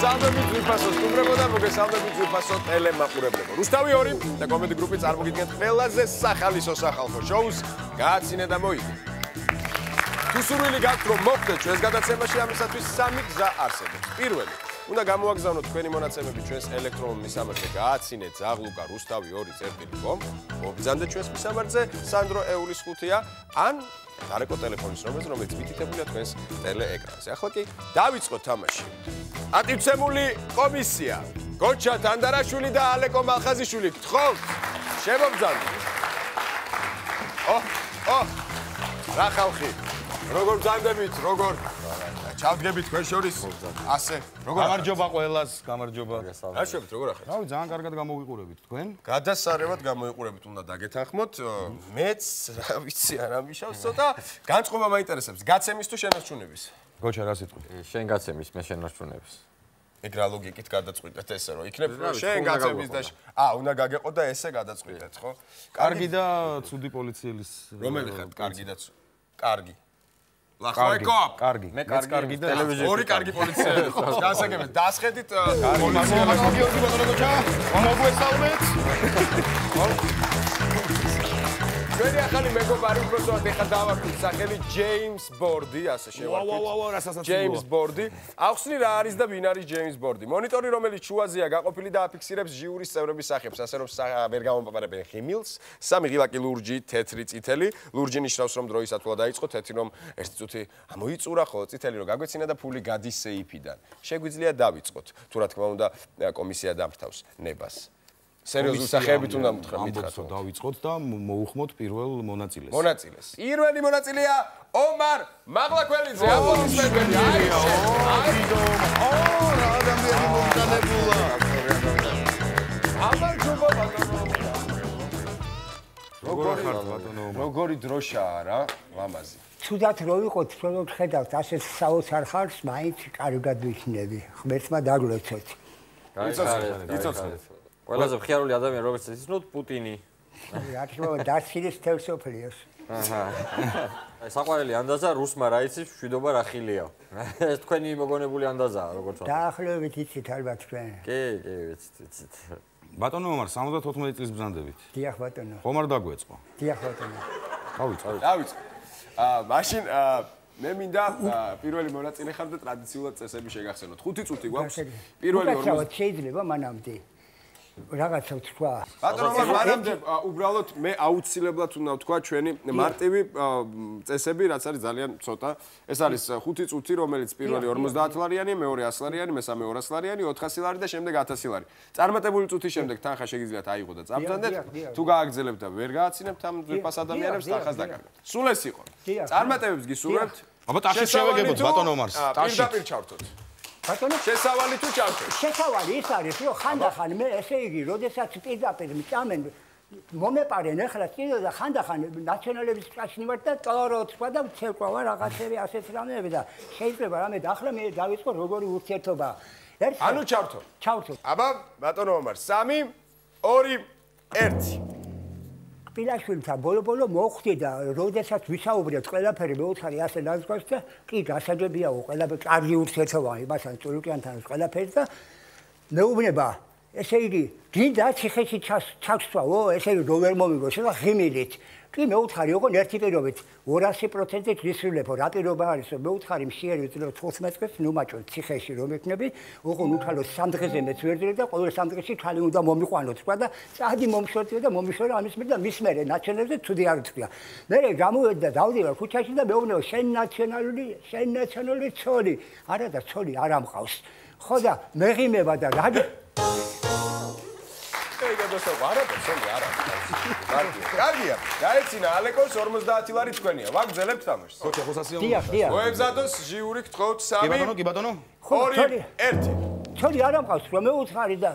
მოგესალმებით ძვირფასო სტუმრებო და მოგესალმებით ძვირფასო ტელემაყურებლებო. რუსთავი 2 და კომედი გრუპი წარმოგიდგენთ ყველაზე სახალისო სახალხო შოუს გააცინე და მოიგე. თუ სურვილი გაქვთ რომ მოხვდეთ ჩვენს გადაცემაში, ამისათვის სამი გზა არსებობს. პირველი, უნდა გამოაგზავნოთ თქვენი მონაცემები ჩვენს ელექტრონულ მისამართზე გააცინე ძაღლუკა rustavi2.com, მოგბრძანდეთ ჩვენს მისამართზე სანდრო ეულის 5-ია, ან დარეკო ტელეფონის ნომერს, რომელიც მითითებულია თქვენს ტელეეკრანზე. ახლა კი დავიწყოთ თამაში. ატივცემული კომისია, გოჩა თანდარაშვილი და ალეკო მალხაზიშვილი, გთხოვთ, შემოგბრძანდეთ. რა ხალხი, როგორ ბრძანდებით, როგორ ჩავდგებით თქვენ შორის? ასე, როგორ გამარჯობა ყველას, გამარჯობა. რა შეგვით, როგორ ახეთ? რავი, ძალიან კარგად გამოვიყურებით თქვენ. გადასარევად გამოიყურებით, უნდა დაგეთანხმოთ. მეც, რა ვიცი, არ ამიშავს ცოტა. განწყობა მაინტერესებს, გაცემის თუ შენარჩუნების? გოჩა, რა სიტყვით? შენ გაცემის, მე შენარჩუნების. ეგ რა ლოგიკით გადაწყვიტეთ ესე, რომ იქნებ შენ გაცემის და უნდა გაგეყო და ესე გადაწყვიტეთ, ხო? კარგი და ცუდი პოლიციელის. რომელი ხარ? კარგი და კარგი. ლახვაიკო. კარგი. მე კარგი და ორი კარგი პოლიციელი ხო? გასაგებად, დასხედით პოლიციელი. გიორგი ბატონო გოჩა, მოგესალმეთ. ჩვენი ახალი მეგობარი უბრალოდ ეხა დავარქვით სახელი ჯეიმს ბორდი, ასე შევარქვით. რა სასაცილოა. ჯეიმს ბორდი. ახსნი რა არის და ვინ არის ჯეიმს ბორდი? მონიტორი, რომელიც შუაზეა გაყოფილი და აფიქსირებს ჟიურის წევრების სახებს, ასე რომ ვერ გამომპარებენ ხიმილს. სამი ღილაკი ლურჯი, თეთრი, წითელი. ლურჯი ნიშნავს, რომ დროის ათვლა დაიწყო, თეთრი რომ ერთი წუთი ამოიწურა, ხოლო წითელი რომ გაგვეცინა და ფული გადის სეიფიდან. შეგვიძლია დავიწყოთ. თუ რა თქმა უნდა, კომისია დამრთავს ნებას. სერიოზულ სახეებით უნდა მითხრათ. დავიწყოთ და მოუხმოთ პირველ მონაწილეს. მონაწილეს. პირველი მონაწილეა ომარ მაღლაკველიძე. აპლოდისმენტები. რა ადამიანი მომტანებულა. ამარჯობა ბატონო. როგორი დროშაა რა, ლამაზი. თუდად რო ვიყოთ, რომ ხედავთ ასეთ საოცარ ხალხს, მაინც კარგად ვიქნები. ღმერთმა დაგლოცოთ. იცოცხლეთ. ყველაზე მხიარული ადამიანი როგორც ისნოთ პუტინი. რა თქმა უნდა, დასხილის თელ სოფლიოს. საყვარელი ანდაზა რუსმა რა იცის მშვიდობა რა ხილია. ეს თქვენი მოგონებული ანდაზაა როგორც ვთქვათ. დაახლოებით იცით ალბათ თქვენ. კი, ვიცით. ბატონო ომარ 74 წლის ბრძანდებით. დიახ ბატონო. ხომ არ დაგვეწყო? დიახ ბატონო. დავიწყო. მაშინ მე მინდა პირველი მონაწილე ხარ და ტრადიციულად წესები შეგახსენოთ. 5 წუთი გვაქვს. პირველი 40 შეიძლება მანამდე. რაღაცა თქვა. ბატონო, მანამდე უბრალოდ მე აუცილებლად უნდა ვთქვა ჩვენი მარტივი წესები, რაც არის ძალიან ცოტა. ეს არის 5 წუთი, რომელიც პირველი 50 ლარიანი, მეორე 100 ლარიანი, მესამე 200 ლარიანი, 400 ლარი და შემდეგ 1000 ლარი. წარმატებული წუთის შემდეგ თანხა შეგიძლიათ აიღო და წაბრძანდეთ. თუ გააგრძელებთ და ვერ გააცინებთ ამ ძვირფას ადამიანებს, თანხას დაკარგოთ. სულ ეს იყო. წარმატებებს გისურვებთ. აბა ტაში შევეგებოთ ბატონო ომარს. ტაში პირდაპირ ჩავთოთ. ბატონო, შესავალი თუ ჩავთოთ? შესავალი ის არის, რომ ხანდახან მე ესე იგი, როდესაც პირდაპირ მწამენ მომეპარენ ახლა კიდე და ხანდახან ნაციონალების წაშნი ვარ და ტოროც ვარ და ცეკვავა რაღაცები ასეთ რამეები და შეიძლება რამე და ახლა მე დავიწყო როგორი ურთიერთობა. ანუ ჩავთო. ჩავთო. აბა ბატონო ომარ 3 2 1 პირაშვილთან ბოლო-ბოლო მოხვდი და როდესაც ვისაუბრეთ ყველაფერი მეუთხარი ასე დაზღვევს და კი გასაგებიაო ყველაფერი კარგი ურთიერთობა იმასთან წულუკიანთან ყველაფერი და მეუბნება ესე იგი გინდა ციხეში ჩავსვაო ესე იგი რო ვერ მომიგო შედა ღიმილით კი მეუთხარი ოღონ ერთი პირობით 200%-ით ვისრულებო რა პირობა არის რომ მეუთხარი მშიერი ვიწრო 14 წელს ნუ მაჭო ციხეში რომ ეკნები ოღონ უქალო 3 დღეზე მეც ვერ ძრე და ყოველ 3 დღეში ხალი უნდა მომიყვანო თქვა და წადი მომშორტია და მომიშორა ამის მერ და მის მერე ნაციონალზე ცუდი არ თქვია მე გამოვედი და დავდივარ ქუჩაში და მეუბნეო შენ ნაციონალური ცოლი არა და ცოლი არ ამყავს ხო და მეღიმება და რა კარგია. გაეცინა ალეკოს 50 ლარი თქვენია. ვაგრძელებთ თამაშს. გოჩა ხოსასია. დიახ. მოემზადოს ჟიური გთხოვთ 3 კი ბატონო. 2 1 ცოლი არ ამყავს რომ მეუთხარი და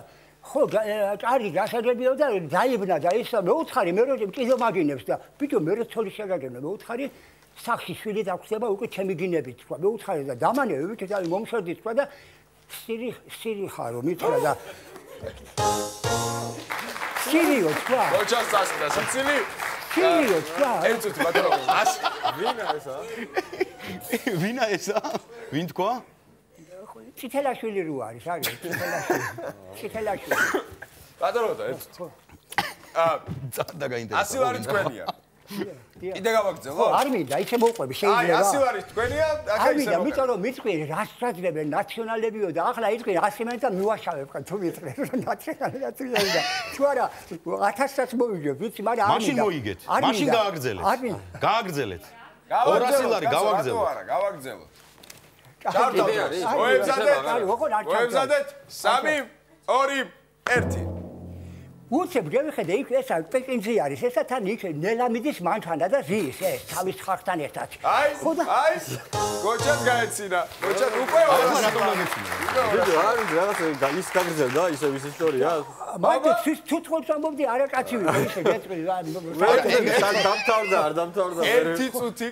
ხო კარგი გასაგებია და დაიბნა და ის მეუთხარი მე რომ კიდევ მაგინებს და ბიჭო მე რო ცოლი შეგაგებნა მეუთხარი სახში შვილი დაგხვდება უკვე ჩემი გინებით თქვა მეუთხარი და დამანე ვიქეთ და მომშორდი თქვა და სირი ხარო მითხრა და სილიო თქვა გოჩას დასკდა სიცილი სილიო თქვა ერთუთ ბატონო ვინა ესა? ვინა ესა? ვინ თქვა? წითელაშვილი რო არის, არის წითელაშვილი. ბატონო და ერთ. წადა გაინტერესდა. 100 ლარი თქვენია. კიდე გავაგრძელო? არ მინდა, ისე მოყვები, შეიძლება. აი 100 ლარი თქვენია, ახლა ისე. არ მინდა, რომ მიწყვი რასწრებენ ნაციონალებიო და ახლა იტყვი 100 მენდა მივაშავებ ხან თუ მიწყვი ნაციონალები და თუ არა 1000-ს მოვიგებ, ვიცი, მაგრამ არ მინდა. მაშინ მოიგეთ. მაშინ გააგრძელეთ. გააგრძელეთ. 200 ლარი გავაგრძელოთ. არა, გავაგრძელოთ. მოემზადეთ 3 2 1 უცებ გევიხედე იქ ესა პეკინზე არის ესა თან იქ ნელამიდის მანქანა და ზის ეს თავის ხალხთან ერთად აი გოჩას გაეცინა გოჩას უკვე რატომ გამეცინა რაღაცა ის გაგრძელდა ისე ვის ისტორია მაგის თუ თქოს ამბობდი არა კაცი ვიყო ისე გეტყვი დამთავრდა არ დამთავრდა ერთი წუთი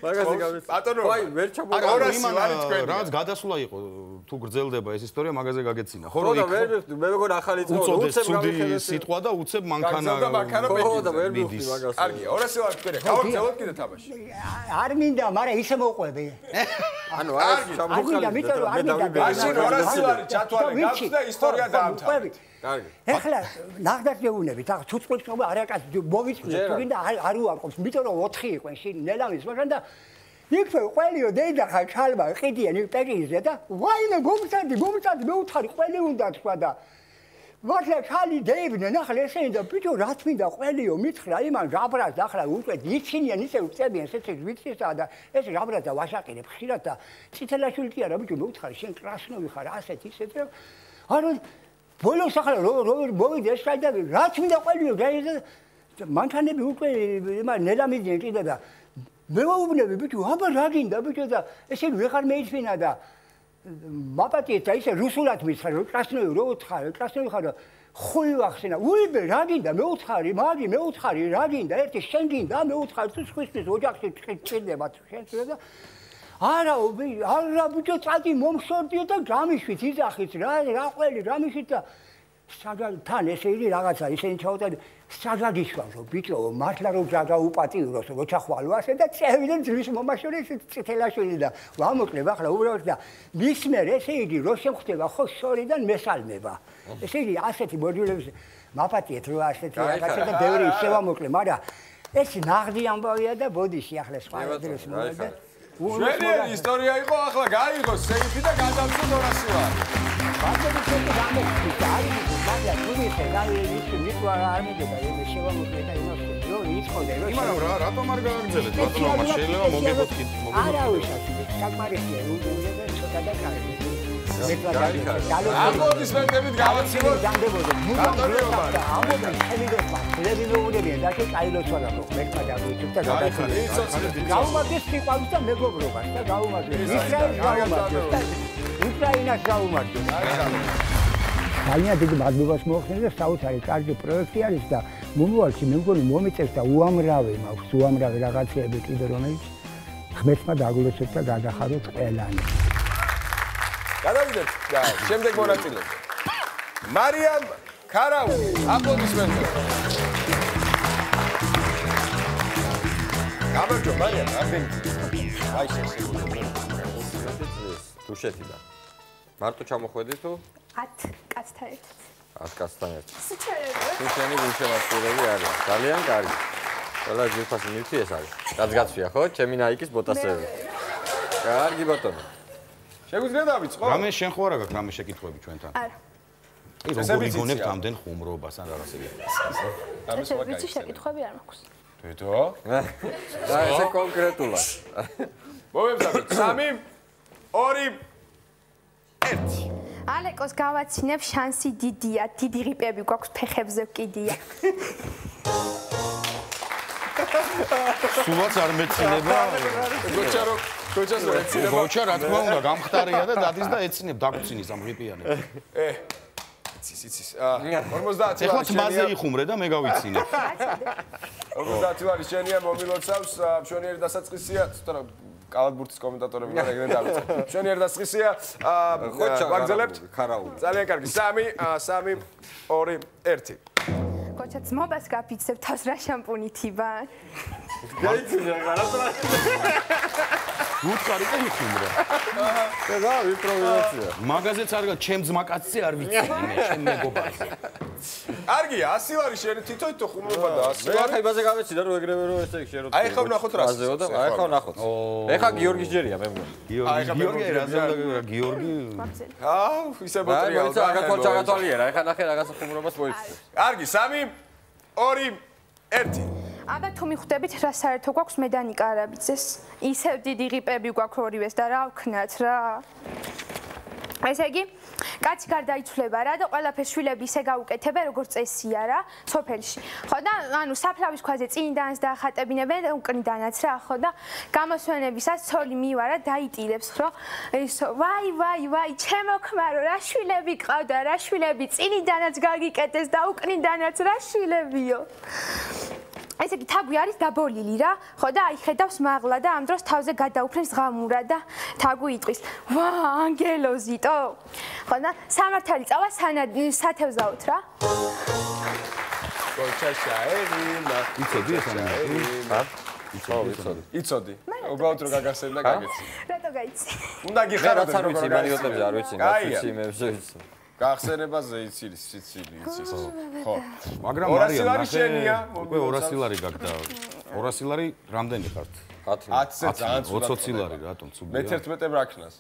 ბატონო აი ვერ ჩამოვა 200 ლარი თქვენი რაც გადასვლა იყო თუ გრძელდება ეს ისტორია მაგაზე გაგეცინა ხო რომ მე მეგონ ახალი წოდი უცებ გამიხედე სიტყვა და უცებ მანქანა ხო და ვერ მივხვდი მაგას კარგია 200 ლარი თქვენი გავაგრძელოთ კიდე თამაში არ მინდა მაგრამ ისე მოყვები ანუ არ ჩამოხალი მაშინ 200 ლარი ჩათვალე გაქვს და ისტორია დაამთავრე კარგი ეხლა ნახდას გეუბნებით ახლა თუ წყვილს ყობა არაკაც მოვიწყდეთ თუ გინდა არ უარყოფს იმიტომ რომ 4 იყვენ შინ ნელამის მაგრამ და იქ ყველიო დედა ხარ ჩალმა ყიდიან იქ პეკინზე და ვაიმე გომწადი მე უთხარი ყველი უნდა თქვა და ვაჩა ხალი დეიბნენ ახლა ესენი და ბიჭო რა თმინდა ყველიო მითხრა იმან გაბრას და ახლა უკვე იცინიან ისე უწებიან ესეც ვიცისა და ეს გაბრას და ვაშაყირებ ხშირად და წითელაშვილი კი არა ბიჭო მე უთხარი შენ კრასნოვი ხარ ასეთ ისეთ რომ არა ბოლოს ახლა რო მოვიდე ეს და რა თმინდა ყველიო და მანქანები უკვე იმან ნელამიდნენ კიდე და მე ვაუბნები ბიჭო აბა რა გინდა ბიჭო და ესენი ვეღარ მეიცვინა და მაპატიეთ და ისე რუსულად მითხრა რომ კრასნოვი რო უთხარი კრასნოვი ხარ ხუი ვახსენა უიბე რა გინდა მე უთხარი მაგი მე უთხარი რა გინდა ერთი შენ გინდა მე უთხარი თუ სხვისთვის ოჯახში ჭირდება შენ და არა ბიჭო წადი მომშორდიო და გამიშვით იძახით რა ყველი გამიშვით და თან ესე იგი რაღაცა ისინი ჩაუტარდი საგაგიშვავო ბიჭო მართლა რომ გაგაუპატიუროს რო ჩახვალო ასე და წევიდნენ ძრის მომაშორე წითელაშვილი და ვამოკლებ ახლა უბრალოდ და მისმერ ესე იგი რო შემხვდება ხო შორიდან მესალმება ესე იგი ასეთი მოძულების მაპატიეთ რო ასეთი რაღაცა და ბევრი შევამოკლე მაგრამ ეს ნაღდი ამბავია და ბოდიში ახლა სხვა დროს მოვა შვენი ისტორია იყო ახლა გაიღო სეიფი და გადავწყვეტ 200 ლარი ბატონო ცოტა გამოვიდა არის მაგა თუმცა გავიწყე მიტყვა არ მიგება ეს შევამოკლე და იმას რო იწოდე რო მაგრამ რატომ არ გააგრძელეთ ბატონო შეიძლება მოგებოთ კი არა უშავს საკმარისია უნდა ცოტა და კარგი აპლოდისმენტებით გავაცილოთ დამდებოდა მუდამ ამბობენ ხელიდოსმა ლები მეუბნებიან და კი კაილოცვანა მეკმა დაგვიჭირ და გადაიხადე გაუმაგეს სიყვარულს და მეგობრობას და გაუმაგეს ისრაელს გაუმაგეს და უკრაინას გაუმაგეს ძალიან დიდი მადლობას მოახდინე და საოცარი კარგი პროექტი არის და მომავალში მე მგონი მომიწევს და უამრავი მაქვს უამრავი რაღაცეები კიდე რომელიც ღმერთმა დაგულოცოთ და გადახაროთ ყველანი გადავიდეთ და შემდეგ მონაწილეზე. მარიამ ქარავი, აპლოდისმენტები. გამარჯობა მარიამ, აბენ. აი შესაძლოა. თუშეთიდან. მარტო ჩამოხვედი თუ? 10 კაცთან ერთად. 10 კაცთან ერთად. სიჩერება. თუშენი გულშემატკივრები არის. ძალიან კარგი. ყველა ძირფასი მივთი ეს არის. რაც გაცვია ხო? ჩემი ნაიკის ბოტასები. კარგი ბატონო. შეგვიძლია დავიწყო? რამე შენ ხო არა გაქვს რამე შეკითხვები ჩვენთან? არა. კი როგორ იგონებთ ამდენ ხუმრობას ან რაღაცები? ვიცი შეკითხვები არ მაქვს. ბედო? და ესე კონკრეტულად. მოვემზადოთ 3 2 1 ალეკოს გავაცინებ შანსი დიდია, დიდი რიპები გვაქვს ფეხებზე ვკიდია. სულაც არ მეცინება. გოჩას რო ეცინება. გოჩა რა თქმა უნდა გამხდარია და დადის და ეცინებ დაგუცინის ამ რიპიანებს. იცის 50 ეხლა თმაზე იხუმრე და მე გავიცინებ. 50 ლარი შენია მომილოცავს მშვენიერი დასაწყისია ცოტა კალათბურთის კომენტატორები და ეგრე დავიწყე. მშვენიერი დასაწყისია ვაგზელებთ ქარავული. ძალიან კარგი 3 2 1 გოჩა ძმობას გაფიცებ თავს რა შამპუნით იბან? გაიცინე რა უთხარი და იხუმრა. რა, იმპროვიზაცია. მაგაზეც არ გა, ჩემ ძმაკაცზე არ ვიცი, მე, ჩემ მეგობარზე. კარგია, 100 ლარი შენ თითოეთო ხუმრობა და 100 მე ლარი. ახლა იმაზე გავეცი და რო ეგრევე რო ესე შენ რო. აი ხა ვნახოთ რას. აი ხა ვნახოთ. ეხა გიორგის ჯერია მე მგონი. გიორგი რაზე უნდა გიორგი. აუ, ისე ბოტრია. აი, მოიცა აგათვალია რა, ეხა ნახე რაღაცა ხუმრობას მოიწევს. კარგი, 3 2 1 აბა თუ მიხვდებით რა საერთო გვაქვს მე და ნიკა არაბიძეს. ისევ დიდი ღიპები გვაქვს ორივეს და რა ვქნათ რა. ესე იგი, კაცი გარდაიცვლება რა და ყველაფერს შვილები ისე გაუკეთებენ როგორც წესია რა, სოფელში. ხო და ანუ საფლავის ქვაზე წინიდანაც დაახატებინებენ და უკნიდანაც რა, ხო და გამოსვენებისას ცოლი მივარა დაიტირებს, ხო? ისო, ვაი, ჩემო ქმარო, რა შვილები ყავდა, რა შვილები წინიდანაც გაგიკეთეს და უკნიდანაც რა შვილებიო. ესე იგი თაგვი არის დაბოლილი რა, ხო და აი ხედავს მაღლა და ამ დროს თავზე გადაუფრენს ღამურა და თაგვი იტყვის, ვა, ანგელოზიტო. ხო და სამართალი წავა სათევზაოთ რა. გოჩაშა ელინა. იცოდი ეს ამბავი? იცოდი. უბრალოდ რო გაგახსენდა გაგეცი. რატო გაიცი? უნდა გიხაროთ რაც არ ვიცი, მარიოტებზე არ ვიცი, ვიცი მე ვიცი. გახსენებაზე იცილი, სიცილი იცის. ხო. მაგრამ 200 ლარი შენია. უკვე 200 ლარი გაგდა. 200 ლარი რამდენი ხართ? 10-ზე ძალიან 20 ლარი რატომ ცუდია? მე 11-ემ რაქნას.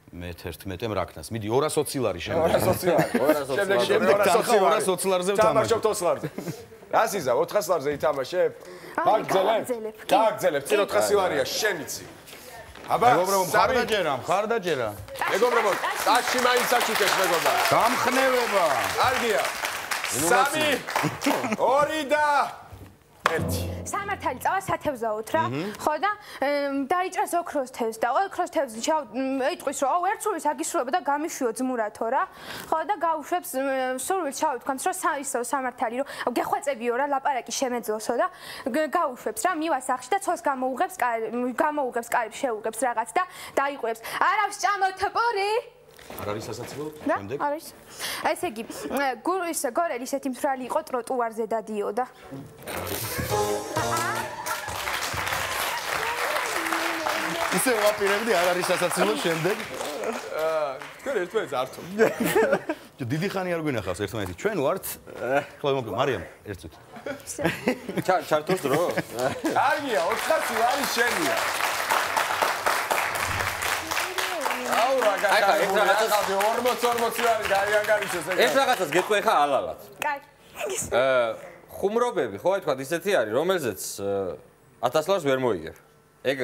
მე 11-ემ რაქნას. მიდი 220 ლარი შემდეგ. 220 ლარი. შემდეგ 220 ლარზე ვთამაშობ. თამაშობ 20 ლარზე. რა სიზა 400 ლარზე ითამაშებ? გაგძელებ. გაგძელებ. წინ 400 ლარია შენიცი. აბა, მეგობრებო, მხარდაჭერა. მეგობრებო, ტაში მაინც აჩუქეს მეგობრებო. გამხნევება. კარგია. 3 2 და 1 სამართალი წავა სათევზაოთ რა, ხო და დაიჭრას ოქროს თევზს და ოქროს თევზი იტყვის რომ აუ ერთსურვილს აგისრულებო და გამიშვიო ძმურათო რა, ხო და გაუშვებს სურვილს ჩავთქვამს რომ ისო სამართალი რომ გეხვეწებიო რა ლაპარაკი შემეძლოსო და გაუშვებს რა მივა სახლში და ცოლს გამოუღებს კარებს შეუღებს რაღაც და დაიყვებს არავს ჭამოთო პური არ არის სასაცილო? შემდეგ? არის. ესე იგი, გურის გორელი ისეთი მთვრალი იყო, ტროტუარზე დადიოდა. ისე ვაპირებდი არ არის სასაცილო შემდეგ? თქვენ ერთმანეთს არ თხოვთ. დიდი ხანი არ გვინახავს ერთმანეთი. ჩვენ ვართ, ხლა მოკლედ, მარიამ, ერთ წუთი. ჩართოს დრო? კარგია, 400 ლარი შენია. აუ რა გაკეთე, ეს რაღაცა 40 ლარი გაიანგარიშოს ეგ. ეს რაღაცას გეტყვი ხა ალალად. კაი. ხუმრობები, ხო აი თქვა ისეთი არის, რომელზეც 1000 ლარს ვერ მოიგებ. ეგ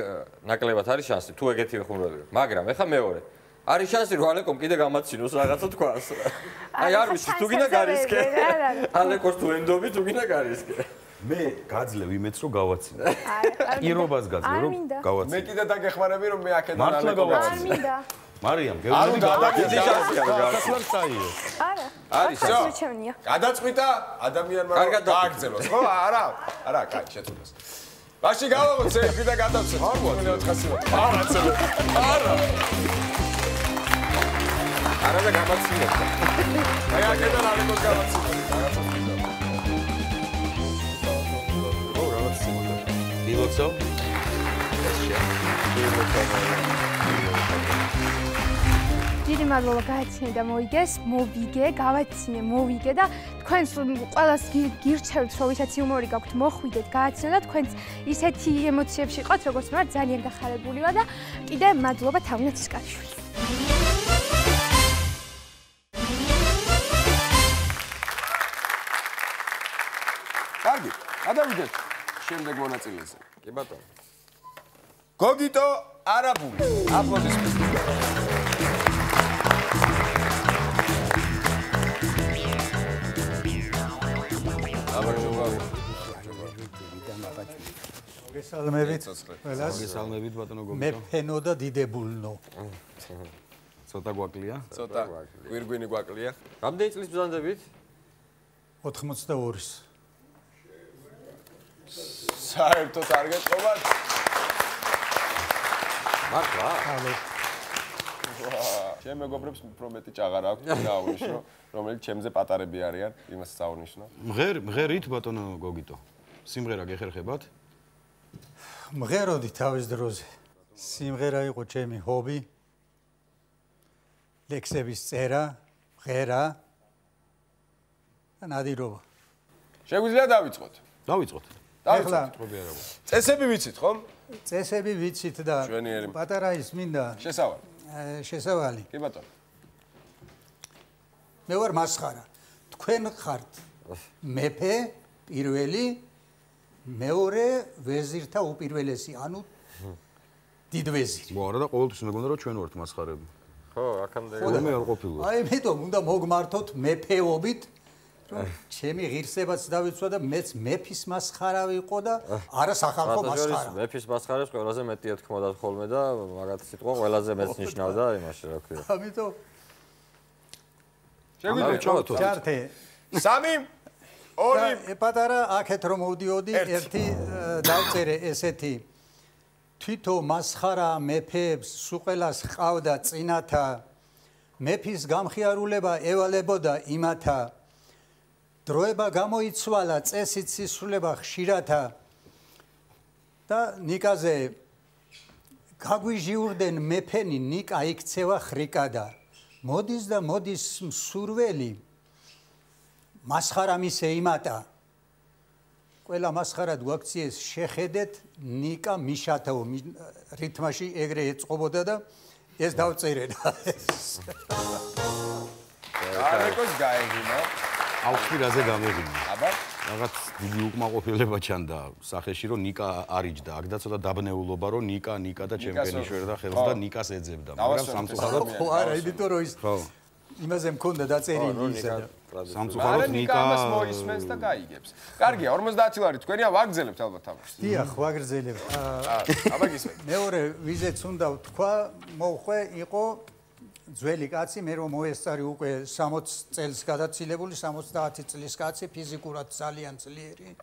ნაკლებად არის შანსი, თუ ეგეთივე ხუმრობები. მაგრამ ეხა მეორე. არის შანსი რომ ალეკომ კიდე გამაცინოს რაღაცა თქვას. აი არ ვიცი, თუ გინდა გარისკე. ალეკოს თუ ენდობი, თუ გინდა გარისკე. მე გაძლევ იმეც რომ გავაცინო. პირობას გაძლევ რომ გავაცინო. მე კიდე დაგეხმარები რომ მე აქედან მართლა გავაცინო. არ მინდა. მარიამ, არ უნდა დიდი შანსია რომ გავაცინო. არა. არის შეჩვენია. გადაწყვიტა ადამიანმა გააგრძელოს, ხო? არა, კაი, შეცვლოს. ბაში გავაღოთ სეიფი და გადავცეთ. არ მოაწყო 400. არა, ცოტა. არა. არა და გამაცინებდა. აი აქედან ალეკოს გამაცინებდა. რაღაცა ვიდა. დილოცო? დიდი მადლობა გააცინე და მოიგეს, მოვიგე, გავაცინე, მოვიგე და თქვენს ყველას გირჩევთ, რომ ვისაც იუმორი გაქვთ, მოხვიდეთ, გააცინოთ და თქვენს ისეთი ემოციებში იყოთ, როგორც მე ვარ, ძალიან გახარებული ვარ და კიდე მადლობა თავინაც ისკარიშვილს. კარგი, გადავიდეთ შემდეგ მონაწილეზე. კი ბატონო. გოგიტო არაბული. აპლოდისმენტები. გესალმებით ყველას. გესალმებით ბატონო გოგიტო. მე ფენო და დიდებულნო. ცოტა გვაკლია? ცოტა გვირგვინი გვაკლია. რამდენი წლის ბრძანდებით? 82-ის. საერთოდ არ გეტყობათ? მართლა? ალო. ჩემ მეგობრებს უფრო მეტი ჭაღარ აქვს და აღვნიშნო, რომელიც ჩემზე პატარები არიან, იმას წავნიშნო. მღერით ბატონო გოგიტო. სიმღერა გეხერხებათ? მღეროდი თავის დროზე. სიმღერა იყო ჩემი ჰობი. ლექსების წერა, ღერა და ნადირობა. შეგვიძლია დავიწყოთ. დავიწყოთ. ახლა წესები ვიცით, ხომ? წესები ვიცით და პატარა ის მინდა შესავალი. კი ბატონო. მე ვარ მასხარა. თქვენ ხართ მეფე პირველი, მეორე ვეზირთა უპირველესი, ანუ დიდ ვეზირი. მოარა და ყოველთვის უნდა გქონდა რომ ჩვენ ვართ მასხარები. ხო, აქამდე ხოლმე არ ყოფილა. აი, მეტომ უნდა მოგმართოთ მეფეობით. ჩემი ღირსებაც დავიცვა და მეც მეფის მასხარა ვიყო და არა სახალხო მასხარა. მეფის მასხარებს ყველაზე მეტი ეთქმოდა ხოლმე და მაგათ სიტყვა ყველაზე მეც ნიშნავდა იმაში, რა ქვია. ამიტომ შეგვიძლია ჩართე. 3 2 პატარა აქეთ რომ მოვდიოდი, ერთი დავწერე ესეთი თვითო მასხარა მეფეებს სუყელას ყავდა წინათა მეფის გამხიარულება ევალებოდა იმათა დროება გამოიცვალა წესით სისრულება ხშირათა და ნიკაზე გაგვიჟიურდნენ მეფენი ნიკა იქცევა ხრიკადა მოდის და მოდის მსურველი მასხარა მისე იმატა ყველა მასხარად გვაქციეს შეხედეთ ნიკა მიშათაო რითმაში ეგრე ეწყობოდა და ეს დავწერე და ალეკოს გაეგინა აუცილებლად გამეგინა აბა რაღაც დიდი უკმაყოფილება ჩანდა სახეში რომ ნიკა არიჯდა აქ და ცოტა დაბნეულობა რომ ნიკა და ჩემპიონი შვერდა ხელს და ნიკას ეძებდა მაგრამ სამწუხაროდ ხო არა იმიტომ რომ ის იმაზე მქონდა დაწერილი ისა და სამწუხაროდ ნიკა ამას მოისმენს და გაიგებს. კარგია, 50 ლარი თქვენია, ვაგრძელებთ ალბათ თამაშს. დიახ, ვაგრძელებთ. აბა გისმენთ. მეორე ვიზეც უნდა ვთქვა, მოუხვე იყო ძველი კაცი, მე რომ მოესწარი უკვე 60 წელს გადაცილებული, 70 წლის კაცი, ფიზიკურად ძალიან ძლიერი.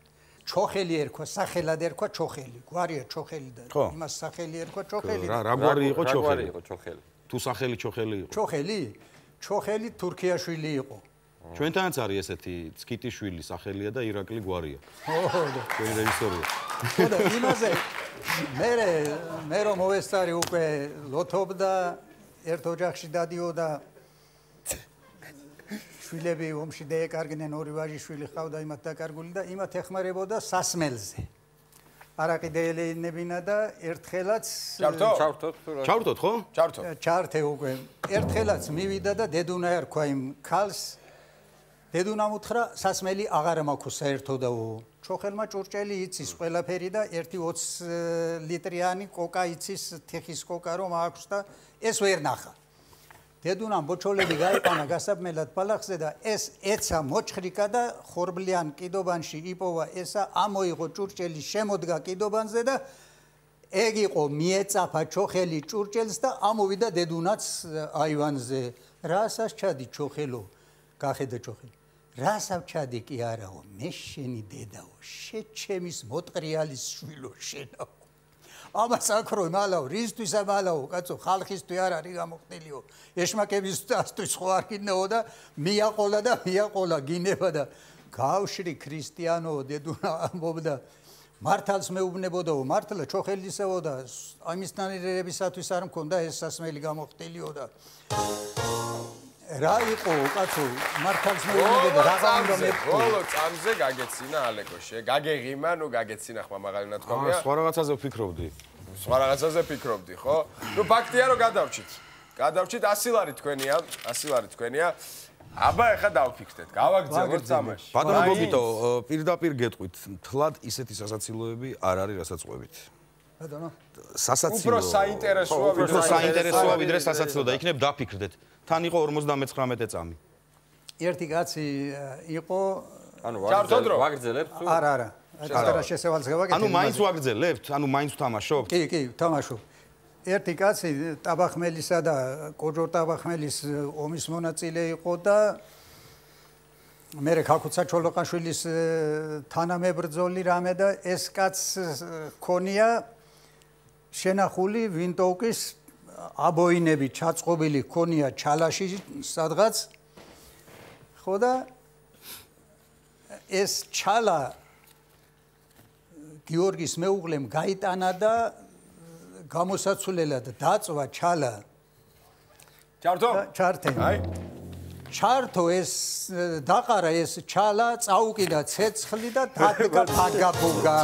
ჩოხელი ერქვა, სახელად ერქვა ჩოხელი. გვარია ჩოხელი და იმას სახელი ერქვა ჩოხელი. რა გვარი იყო ჩოხელი? თუ სახელი ჩოხელი იყო? ჩოხელი? ჩოხელი თურქიაშვილი იყო. ჩვენთანაც არის ესეთი ცკიტიშვილი სახელია და ირაკლი გვარია. ოჰო, ჩვენი რეჟისორია. ხო და იმაზე მე რომ მოვესწარი უკვე ლოთობდა ერთ ოჯახში დადიოდა შვილები ომში დაეკარგნენ ორი ვაჟი შვილი ყავდა იმათ დაკარგული და იმათ ეხმარებოდა სასმელზე. არაყი დაელეინებინა და ერთხელაც ჩავრთოთ ხო? ჩართე უკვე. ერთხელაც მივიდა და დედუნა ერქვა იმ ქალს. დედუნამ უთხრა სასმელი აღარ მაქვს საერთოდაო. ჩოხელმა ჭურჭელი იცის ყველაფერი და 1-20 ლიტრიანი კოკა იცის თიხის კოკა რომ აქვს და ეს ვერ ნახა. დედუნამ ბოჩოლები გაიყანა გასაბმელად ბალახზე და ეს ეცა მოჭხრიკა და ხორბლიან კიდობანში იპოვა ესა ამოიღო ჭურჭელი შემოდგა კიდობანზე და ეგ იყო მიეწაფა ჩოხელი ჭურჭელს და ამოვიდა დედუნაც აივანზე. რასას ჩადი ჩოხელო? გახედა ჩოხელი. რასავ ჩადი კი არაო, მე შენი დედაო, შეჩემის მოტყრიალის შვილო შენაო. ამას აქრო მალავ, რისთვის ამალავ, კაცო, ხალხისთვის არ არის გამოხდილიო. ეშმაკებისთვის ხო არ კიდნეო და მიაყოლა გინება და გავშრი ქრისტიანო დედუნა ამბობდა მართალს მეუბნებოდაო, მართლა ჩოხელისეო და ამის ნანირებისათვის არ მქონდა ეს სასმელი გამოხდილიო და რა იყო კაცო მართალს მეუბნებოდა რაღა უნდა მეთქო ბოლო წამზე გაგეცინა ალეკოშე გაგეღიმა ნუ გაგეცინა ხმა მაღალი ნათქვამია სხვა რაღაცაზე ვფიქრობდი ხო ნუ ფაქტია რომ გადავჭით 100 ლარი თქვენია აბა ეხა დავფიქრდეთ გავაგრძელოთ თამაში ბატონო გოგიტო პირდაპირ გეტყვით მთლად ისეთი სასაცილოები არ არის რასაც ყვებით ბატონო უფრო საინტერესოა ვიდრე სასაცილო და იქნებ დაფიქრდეთ თან იყო 59 წამი. ერთი კაცი იყო, ანუ ვაგრძელებთ თუ? არა. არა შესავალს გავაკეთე. ანუ მაინც ვაგრძელებთ, ანუ მაინც ვთამაშობთ? კი, ვთამაშობ. ერთი კაცი ტაბახმელისა და კოჯორ ტაბახმელის ომის მონაწილე იყო და მერე ქაქუცა ჩოლოყაშვილის თანამებრძოლი რამე და ეს კაც ქონია შენახული ვინტოვკის აბოინები ჩაწყობილი ქონია ჩალაში სადღაც ხო და ეს ჩალა გიორგის მეუღლემ გაიტანა და გამოსაცვლელად დაწვა ჩალა ჩართო? ჩართე. აი. ჩართო ეს დაყარა ეს ჩალა წაუკიდა ცეცხლი და დადგა ფაგაბუგა.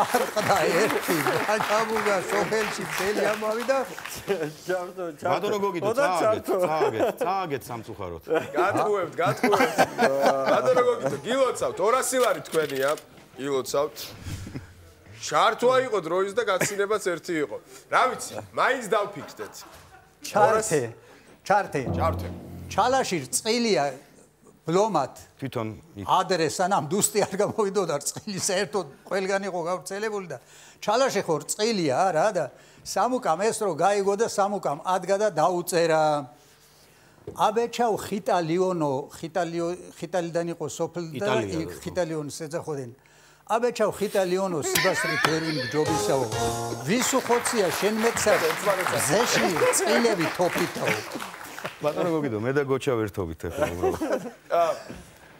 არყდა ერთი ფაგაბუგა სოფელში წელი ამავიდა. ჩართო. ბატონო გოგიტო, წააგეთ სამწუხაროდ. გატყუებთ. ბატონო გოგიტო, გილოცავთ 200 ლარი თქვენია. გილოცავთ. ჩართვა იყო დროის და გაცილებაც ერთი იყო. რა ვიცი, მაინც დავფიქრდეთ. ჩართე. ჩალაში რწყილია ბლომად თვითონ ადრე სანამ დუსტი არ გამოვიდოდა რწყილი საერთოდ ყველგან იყო გავრცელებული და ჩალაში ხო რწყილია რა და სამუკამ ეს რო გაიგო და სამუკამ ადგა და დაუწერა აბეჩავ ხიტალიდან იყო სოფლი და ხიტალიონის ეძახოდნენ აბეჩავ ხიტალიონო სიბასრი ფერვინ ჯობისაო ვის უხოცია შენ მეცა ზეში წილები თოფითაო ბატონო გოგიდო მე და გოჩა ვერთობით ახლა უბრალოდ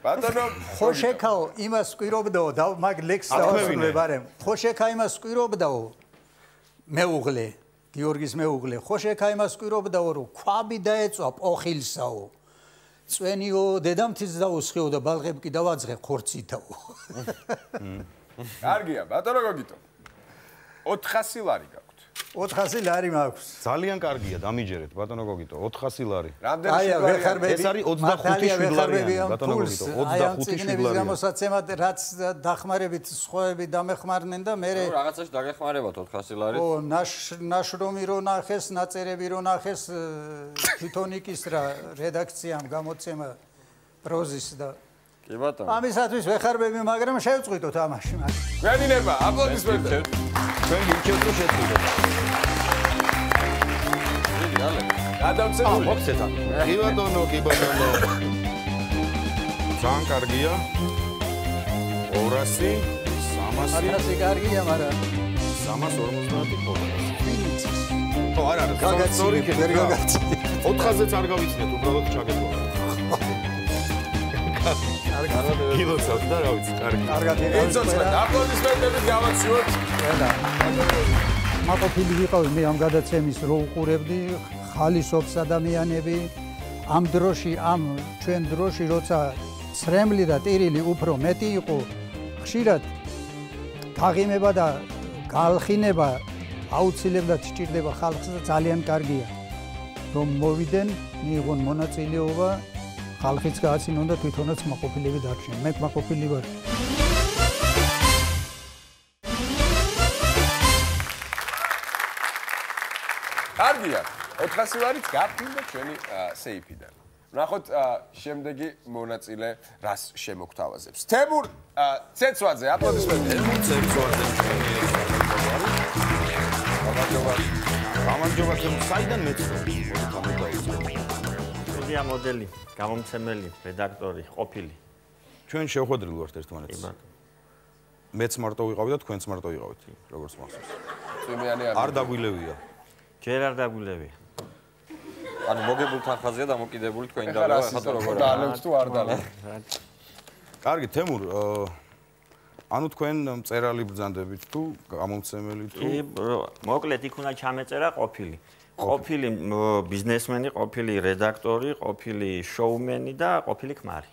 ბატონო ხოშეკაო იმას კვირობდაო და მაგ ლექს დავასრულებარემ ხოშეკა იმას კვირობდაო მეუღლე გიორგის მეუღლე ხოშეკა იმას კვირობდაო რომ ქვაბი დაეწვა პოხილსაო წვენიო დედამთის დაუსხიო და ბალღებ კი დავაძღე ხორცითაო კარგია ბატონო გოგიტო 400 ლარი გაქვთ 400 ლარი მაქვს ძალიან კარგია დამიჯერეთ ბატონო გოგიტო 400 ლარი აი ვეხარბები ეს არის 25 ლარი ბატონო გოგიტო 25 ლარი გამოსაცემად რაც დახმარებით სხვაები დამეხმარნენ და მე რაღაცაში დაგეხმარებათ 400 ლარი ო ნაშრომი რო ნახეს ნაწერები რო ნახეს თვითონიკის რა რედაქციამ გამოცემა პროზის და კი ბატონო ამისათვის ვეხარბები მაგრამ შევწყვიტოთ ამაში გვენინება აპლოდისმენტები ჩვენ გიჩვენთ რომ შეწყვიტოთ გადავწევი მოხსეთა კი ბატონო ძალიან კარგია 200 300 კარგია მაგრამ 350 ხო არა გაგაცნობი ვერ გაგაცი 400-ზე არ გავიცნეთ უბრალოდ ჩაგეთვალა გილოცავთ და რა ვიცი კარგი კარგად იცოცხლეთ აპლოდისმენტებით გავაცივოთ მაყოფილი ვიყავი მე ამ გადაცემის რო უყურებდი ხალისობს ადამიანები ამ დროში ამ ჩვენ დროში როცა ცრემლი და ტირილი უფრო მეტი იყო ხშირად თაღიმება და გალხინება აუცილებლად სჭირდება ხალხს და ძალიან კარგია რომ მოვიდნენ მიიღონ მონაწილეობა ხალხიც გააცინონ და თვითონაც მაყოფილები დარჩნენ მე მაყოფილი ვარ კარგია 400 ლარით გაფრინდა ჩვენი სეიფიდან ნახოთ შემდეგი მონაწილე რას შემოგთავაზებს თემურ ცეცვაძე აპლოდისმენტები ცეცვაძე გამარჯობა საიდან მეცნობი სტუდია მოდელი გამომცემელი რედაქტორი ყოფილი ჩვენ შევხვედრილ ვართ ერთმანეთს მეც მარტო ვიყავი და თქვენც მარტო ვიყავით როგორც მახსოვს წვიმიანი არ დაგვილევია ჯერ არ დაგვილევია ანუ მოგებულ თანხაზეა დამოკიდებული თქვენი დაბლა ხათო როგორ დაალევთ თუ არ დაალევთ კარგი თემურ ანუ თქვენ მწერალი ბრძანდებით თუ გამომცემელი თუ მოკლედ იქ უნდა ჩამეწერა ყოფილი ბიზნესმენი, ყოფილი რედაქტორი, ყოფილი შოუმენი და ყოფილი ქმარი.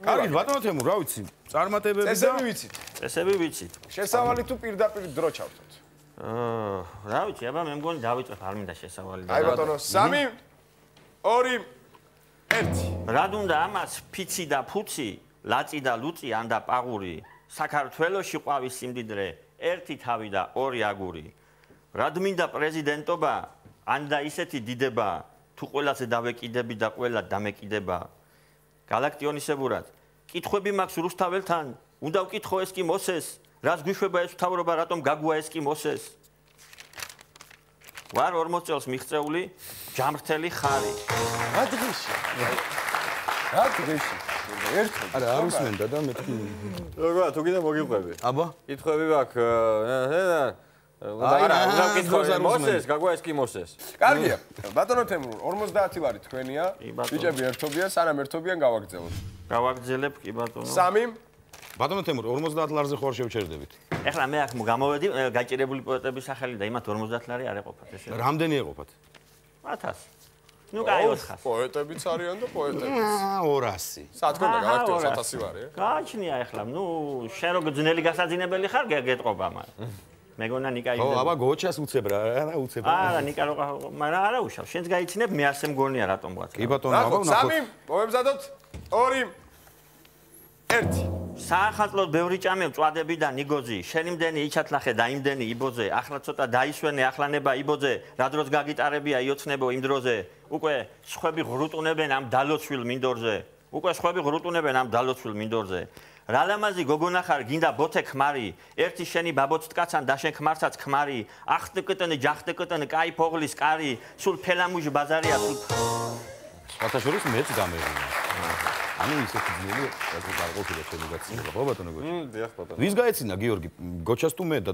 კარგი ბატონო თემურ, რა ვიცი, წარმატებები და წესები ვიცით. შესავალი თუ პირდაპირ დრო ჩავთოთ. რა ვიცი, აბა მე მგონი დავიწყებ არ მინდა შესავალი. აი ბატონო 3 2 1 რა უნდა ამას ფიცი და ფუცი, ლაწი და ლუწი ანდა პაღური, საქართველოში ყვავის სიმდიდრე, ერთი თავი და ორი აგური. რადმინდა პრეზიდენტობა ანდა ისეთი დიდება თუ ყველაზე დავეკიდები და ყველა დამეკიდება galaktionisებურად კითხვები მაქვს რუსთაველთან უნდა ვკითხო ეს კი მოსეს რაც გვიშვება ეს თავრობა რატომ გაგუა ეს კი მოსეს ვარ 40 წელს მიღწეული ჯამრთელი ხარი რა დღეში ერთხელ არა არ უსმენდა და მეთქი როგორ თუ კიდე მოგიყვები აბა კითხვები მაქვს უნდა ვკითხო მოსეს გაგუა ეს კი მოსეს კარგია ბატონო თემურ 50 ლარი თქვენია ბიჭები ერთობიან სანამ ერთობიან გავაგრძელოთ გავაგრძელებ კი ბატონო 3 ბატონო თემურ 50 ლარზე ხوار შევჩერდებით. ეხლა მე აქ გამოვედი გაჭირებული პოეტების სახელი და იმათ 50 ლარი არ ეყოფათ ესე. რამდენი ეყოფათ? 1000. ნუ კაი 400. პოეტებიც არიან და პოეტებიც. 200. სათქონდა გააკეთოს 1000 ლარი. გააჩნია ეხლა, ნუ შენ რო ძნელი გასაძინებელი ხარ გეტყობა მაგრამ. მეგონა ნიკა ო, აბა გოჩას უცებ რა, არა უცებ. არა, ნიკა რო მაგრამ არა უშავ. შენც გაიცინებ, მე ასე მგონია რატომ ვაც. კი ბატონო, აბა ნახოთ. 3 მოემზადოთ. 2 1 საახალწლოდ ბევრი ჭამე წვადები და ნიგოზი, შენი მდენი იჩათლახე და იმდენი იბოძე, ახლა ცოტა დაისვენე ახლანება იბოძე, რა დროს გაგიტარებია იოცნებო იმ დროზე, უკვე სხვები ღრუტუნებენ ამ დალოცვილ მინდორზე, უკვე სხვები ღრუტუნებენ ამ დალოცვილ მინდორზე. რა ლამაზი გოგონა ხარ, გინდა ბოთე ქმარი, ერთი შენი ბაბოც ткаცან და შენ ქმარსაც ქმარი, ახტკტნ ჯახტკტნ კაი ფოღლის კარი, სულ ფელამუჟ ბაზარია სულ. ფათაშორის მეც გამეღვინა. ანუ ისეთი ძნელი გაგყოფილა თქვენი გაცილება, ხო ბატონო გოჩა? დიახ ბატონო. ვის გაეცინა გიორგი? გოჩას თუ მე და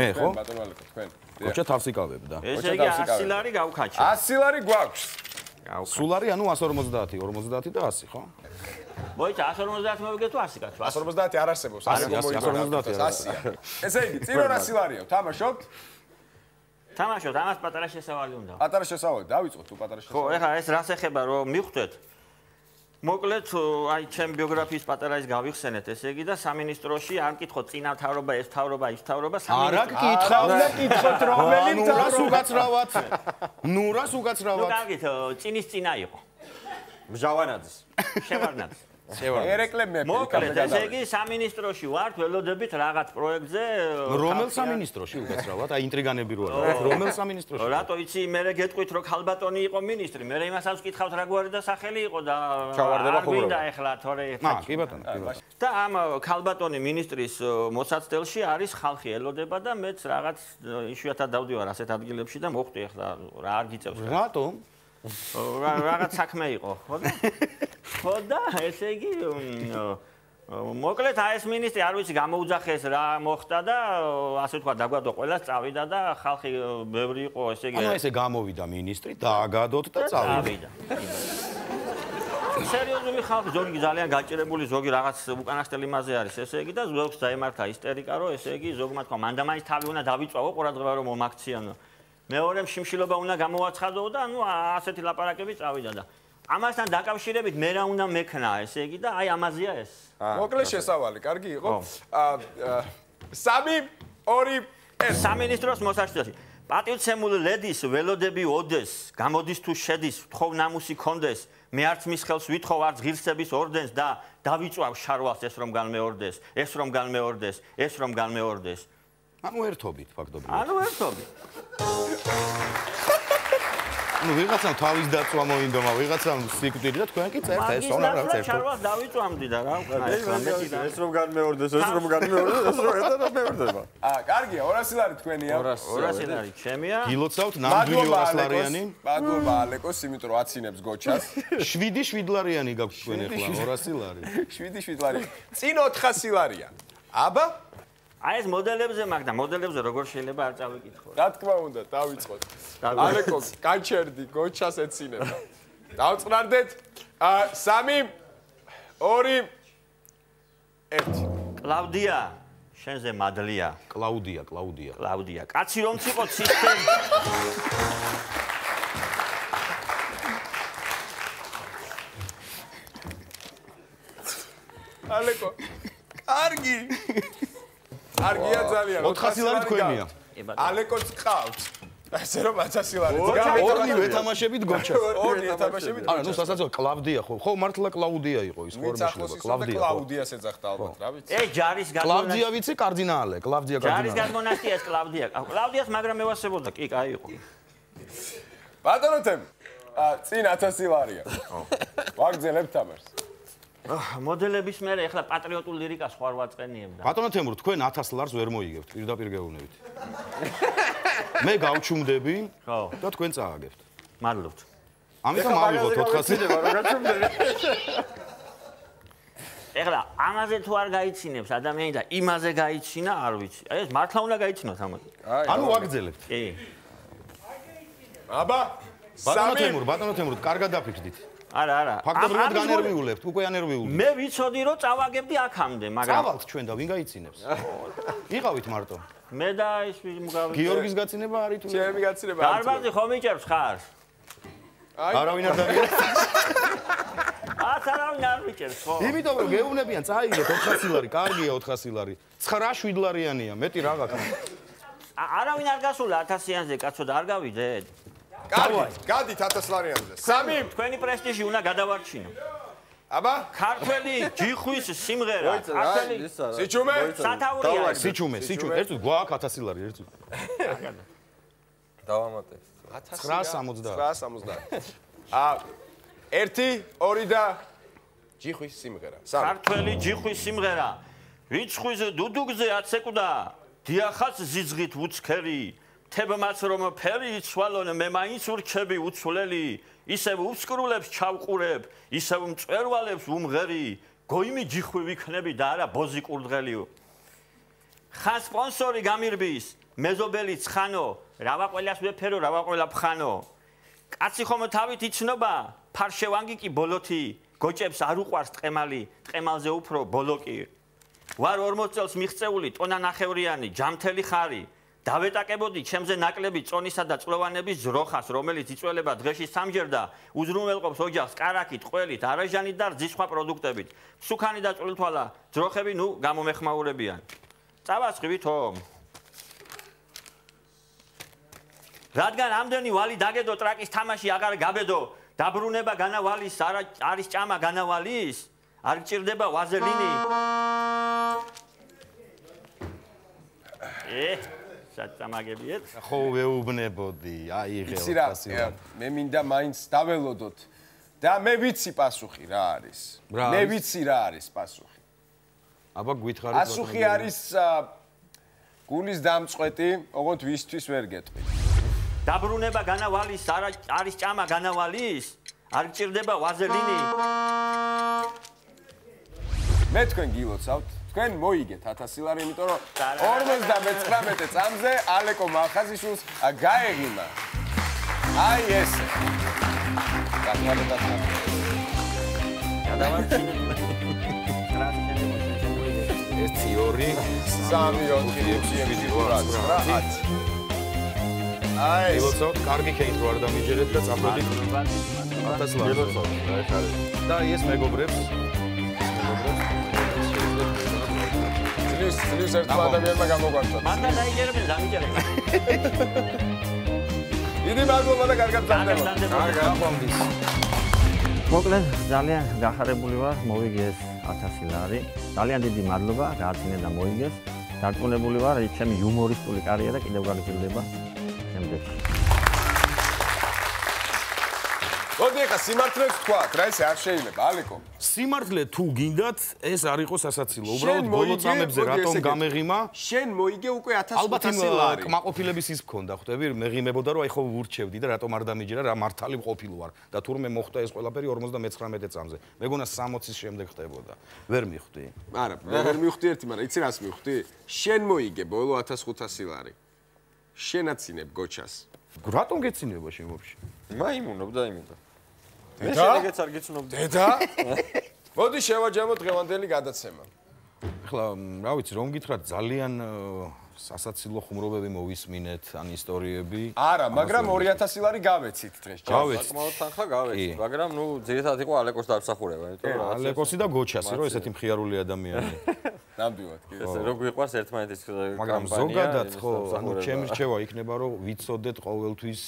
მე ხო? ბატონო ალეკო თქვენ. გოჩა თავს იკავებ და. ესე იგი 100 ლარი გავქაჩე. 100 ლარი გვაქვს. სულ არის ანუ 150, 50 და 100, ხო? მოიცა 150 მოვიგე თუ 100 კაცო? 150 არ არსებობს. 100. ესე იგი, წინ 200 ლარია. თამაშობთ? თამაშობთ, ამას პატარა შესავალი უნდა. პატარა შესავალი, დავიწყოთ თუ პატარა შესავალი. ხო, ეხლა ეს რას ეხება რომ მიხვდეთ? მოკლედ, აი ჩემ ბიოგრაფიის პატარა ის გავიხსენეთ, ესე იგი და სამინისტროში არ მკითხოთ წინა მთავრობა, ეს მთავრობა, ის მთავრობა, არა გკითხავ და გკითხოთ რომელი მთავრობა უკაცრავად. ნუ რას ნუ უკაცრავად. კარგით, წინის წინა იყო. მჟავანაძის. შევარნაძის. ერეკლე მე. მოკლედ, ესე იგი სამინისტროში ვართ, ველოდებით რაღაც პროექტზე. რომელ სამინისტროში უკაცრავად? აი ინტრიგანები რო არის. რომელ სამინისტროში? რატო იცი, მე გეტყვით რომ ქალბატონი იყო მინისტრი, მე იმასაც ვკითხავთ რა გვარი და სახელი იყო და ჩავარდება ხუმრობა. და ეხლა თორე კი ბატონო, კი ბატონო. და ამ ქალბატონი მინისტრის მოსაცდელში არის ხალხი ელოდება და მეც რაღაც იშვიათად დავდივარ ასეთ ადგილებში და მოხვდი ეხლა რა არ გიწევს. რატომ? რაღაც საქმე იყო, ხო და? ხო და ესე იგი მოკლედ აი ეს მინისტრი არ ვიცი გამოუძახეს რა მოხდა და ასე თქვა დაგვადო ყველას წავიდა და ხალხი ბევრი იყო ესე იგი ანუ ესე გამოვიდა მინისტრი დააგადოთ და წავიდა. სერიოზული ხალხი ზოგი ძალიან გაჭირებული ზოგი რაღაც უკანასკნელი მასე არის ესე იგი და ზოგს დაემართა ისტერიკა რომ ესე იგი ზოგმა თქვა მან და მაინც თავი უნდა დავიწვავო ყურადღება რომ მომაქციანო. მეორემ შიმშილობა უნდა გამოაცხადო და ანუ ასეთი ლაპარაკები წავიდა და ამასთან დაკავშირებით მე რა უნდა მექნა ესე იგი და აი ამაზეა ეს. მოკლე შესავალი, კარგი იყო. 3 2 1 სამინისტროს მოსაჩვენებელში პატივცემული ლედის ველოდები ოდეს გამოდის თუ შედის თხოვ ნამუსი კონდეს მე არც მის ხელს ვითხოვ არც ღირსების ორდენს და დავიწვავ შარვალს ეს რომ განმეორდეს ეს რომ განმეორდეს ეს რომ განმეორდეს ანუ ერთობით ფაქტობრივად. ანუ ერთობით. ну ვიღაცამ თავის დაწვა მოინდომა, ვიღაცამ სიკვდილი და თქვენ კი წერთ ეს ონა რაც ერთო. შარვალს დავიწვამდი და რა ვქნა ეს რომ განმეორდეს, ეს რომ განმეორდეს, ეს რომ ერთად მეორდება. კარგია, 200 ლარი თქვენია. 200 ლარი ჩემია. გილოცავთ ნამდვილი 200 ლარიანი. მადლობა ალეკოს, იმიტომ რომ აცინებს გოჩას. 7 ლარიანი გაქვთ თქვენ ახლა 200 ლარი. 7 ლარი. წინ 400 ლარია. აბა აი ეს მოდელებზე მაგ და მოდელებზე როგორ შეიძლება არ წავიკითხო. რა თქმა უნდა, დავიწყოთ. ალეკო, კანჩერდი, გოჩას ეცინება. დავწყნარდეთ. 3 2 1 კლაუდია, შენზე მადლია. კლაუდია. კლაუდია. კაცი რომ ციყო სისტემ. ალეკო. კარგი. კარგია ძალიან. 400 ლარი თქვენია. ალეკოც ყავთ. ესე რომ 100 ლარი. ორი თამაშებით გოჩას. ორი თამაშებით. არა, ნუ სასაცილო კლავდია ხო მართლა კლაუდია იყო ის ხორმიშლება კლავდია. კლაუდიას ეძახდა ალბათ, რა ვიცი. ეს ჯარის კლავდია ვიცი კარდინალე, კლავდია ჯარის კარდინალე. გადმონაშთია ეს კლავდია. კლავდიას მაგრამ მევასებოდა, კი, კაი იყო. ბატონო თემ, წინ 1000 ლარია. ვაგზელებთ თამაშს. მოდელების მე ეხლა პატრიოტულ ლირიკას ხوار ვაწყენიებ და ბატონო თემურ, თქვენ 1000 ლარს ვერ მოიგებთ, პირდაპირ გეუბნებით. მე გავჩუმდები და თქვენ წააგებთ. მადლობთ. ამიტომ ავიღოთ 400 რა გაჩუმდები? ეხლა ამაზე თუ არ გაიცინებს ადამიანი და იმაზე გაიცინა, არ ვიცი. აი ეს მართლა უნდა გაიცინოთ ამაზე. ანუ ვაგზელებთ. კი. აბა, ბატონო თემურ, კარგად დაფიქრდით. არა. ფაქტობრივად განერვიულებთ, უკვე ანერვიულობთ. მე ვიცოდი რომ წავაგებდი აქამდე, მაგრამ წავალთ ჩვენ და ვინ გაიცინებს? იყავით მარტო. მე და ის მგავი. გიორგის გაცინება არის თუ? ჩემი გაცინება არის. დარბაზი ხომ იჭერს ხარ? არავინ არ დაგიარეს. არავინ არ მიჭერს ხო? იმიტომ რომ გეუბნებიან წაიგეთ 400 ლარი, კარგია 400 ლარი. 9-7 ლარიანია, მეტი რა გაქვს. არავინ არ გასულა 1000-იანზე, კაცო და არ გავიდეთ. გადით 1000 ლარიანზე. 3 თქვენი პრესტიჟი უნდა გადავარჩინო. აბა, ქართველი ჯიხვის სიმღერა, ქართველი სიჩუმე? სათაურია. სიჩუმე, ერთ წუთს გვაქვს 1000 ლარი ერთ წუთს. დავამატე. 970. 1, 2 და ჯიხვის სიმღერა. ქართველი ჯიხვის სიმღერა. რიცხვის დუდუგზე აცეკუდა, დიახაც ზიზღით უცქერი. თებმაც რომ ფერი იცვალონ, მე მაინც ურჩები უცვლელი. ისევ უსკრულებს ჩავყურებ, ისევ მწვერვალებს უმღერი. გოიმი ჯიხვი ვიქნები და არა ბოზი კურდღელიო. ხან სპონსორი გამირბის, მეზობელი ცხანო, რავა ყველას ვეფერო, რავა ყველა ფხანო. კაცი ხომ თავით იცნობა, ფარშევანგი კი ბოლოთი, გოჭებს არ უყვარს ტყემალი, ტყემალზე უფრო ბოლოკი. ვარ 40 წელს მიღწეული, ტონა ნახევრიანი, ჯამთელი ხარი. დავეტაკებოდი ჩემზე ნაკლები წონისა და წლოვანების ძროხას, რომელიც იწველება დღეში სამჯერ და უზრუნველყოფს ოჯახს კარაქით, ყველით, არაჟანით და რძისხვა პროდუქტებით. სუქანი და წვრილთვალა ძროხები ნუ გამომეხმაურებიან. წავასხივითო. რადგან ამდენი ვალი დაგედო ტრაკის თამაში აღარ გაბედო, დაბრუნება განავალის არის ჭამა განავალის, არ გჭირდება ვაზელინი. საწამაგებიეთ. ხო ვეუბნებოდი, აიღე 400 ლარი. მე მინდა მაინც დაველოდოთ და მე ვიცი პასუხი რა არის. მე ვიცი რა არის პასუხი. აბა გითხარით პასუხი არის გულის დამწყვეტი, ოღონდ ვისთვის ვერ გეტყვი. დაბრუნება განავალის არის ჭამა განავალის, არ გჭირდება ვაზელინი. მე თქვენ გილოცავთ, თქვენ მოიგეთ 1000 ლარი, იმიტომ რომ 59 წამზე ალეკო მალხაზიშვილს გაეღიმა. აი ესე. ეს 2 აი გილოცავთ, კარგი ქეით რო არ დამიჯერეთ და წამოდით 1000 ლარი. და ეს მეგობრებს ძლივს ერთმა ადამიანმა გამოგვართა. მანდა დაიჯერებენ დამიჯერეთ. დიდი მადლობა და კარგად გრძანდება. გაფამდის. მოკლედ ძალიან გახარებული ვარ, მოვიგეს 1000 ლარი. ძალიან დიდი მადლობა, გააცინე და მოიგეს. დარწმუნებული ვარ, ის ჩემი იუმორისტული კარიერა კიდევ გაგრძელდება შემდეგში. მოდი ახლა სიმართლეს თქვათ, რა ესე არ შეიძლება, ალეკო. სიმართლე თუ გინდათ, ეს არ იყოს სასაცილო. უბრალოდ ბოლო წამებზე რატომ გამეღიმა? შენ მოიგე უკვე 1500 ალბათ იმ ლარი. კმაყოფილების ის გქონდა, ხვდები, მეღიმებოდა რომ აი ხო ვურჩევდი და რატომ არ დამიჯერა, რა მართალი ყოფილი ვარ და თურმე მოხდა ეს ყველაფერი 59 წამზე. მეგონა 60-ის შემდეგ ხდებოდა. ვერ მიხვდი. არა, ვერ მივხვდი ერთი, მაგრამ იცი რას მივხვდი? შენ მოიგე ბოლო 1500 ლარი. შენაცინებ გოჩას. რატომ გეცინება შენ ვაფშე? მაიმუნობ და იმედა. მე შენეგეც არ გიცნობდი. დედა? მოდი შევაჯამოთ დღევანდელი გადაცემა. ახლა რა ვიცი, რომ გითხრათ, ძალიან სასაცილო ხუმრობები მოვისმინეთ, ან ისტორიები. არა, მაგრამ 2000 ლარი გავეცით დღეს. საკმაოდ თანხა გავეცით, მაგრამ ნუ ძირითადად იყო ალეკოს დამსახურება, იმიტომ რომ ალეკოსი და გოჩასი, რომ ესეთი მხიარული ადამიანია. ნამდვილად, კი. ესე რო გვიყვარს ერთმანეთის კამპანია. მაგრამ ზოგადად ხო, ანუ ჩემი რჩევა იქნება, რომ ვიცოდეთ ყოველთვის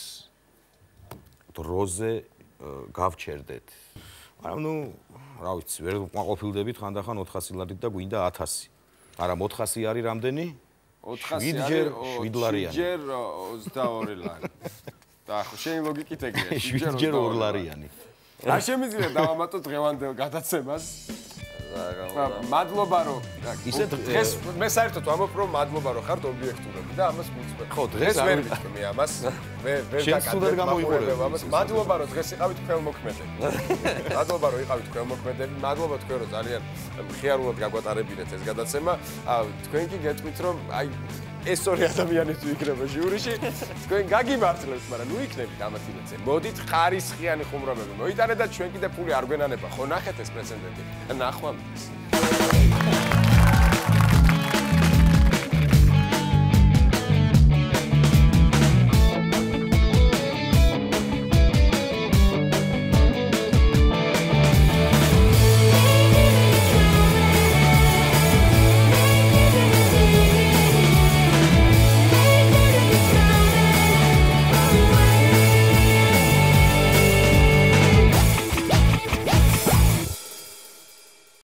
დროზე გავჩერდეთ. მაგრამ ნუ რა ვიცი, ვერ ვკმაყოფილდებით ხანდახან 400 ლარით და გვინდა 1000. მაგრამ 400 არის რამდენი? 400 ჯერ 7 ლარიანი. ჯერ 22 ლარი. და ხო, შენი ლოგიკით ეგრეა. 7 ჯერ 2 ლარიანი. არ შემიძლია დავამატოთ დღევანდელ გადაცემას. მადლობა რომ ისე დღეს მე საერთოდ ვამბობ რომ მადლობა რომ ხართ ობიექტურები და ამას მიწვევ. ხო, დღეს ვერ ვიტყვი მე ამას. ვერ გამოიყურებ ამას. მადლობა რომ დღეს იყავით ქველმოქმედები. მადლობა რომ იყავით ქველმოქმედები. მადლობა თქვენ რომ ძალიან მხიარულად გაგვატარებინეთ ეს გადაცემა. თქვენ კი გეტყვით რომ აი ეს ორი ადამიანი თუ იქნება ჟიურიში, თქვენ გაგიმართლებს, მაგრამ ნუ იქნებით ამათინეცე. მოდით ხარისხიანი ხუმრობები მოიტანეთ და ჩვენ კიდე ფული არ გვენანება. ხო ნახეთ ეს პრეცედენტი. ნახვამდის.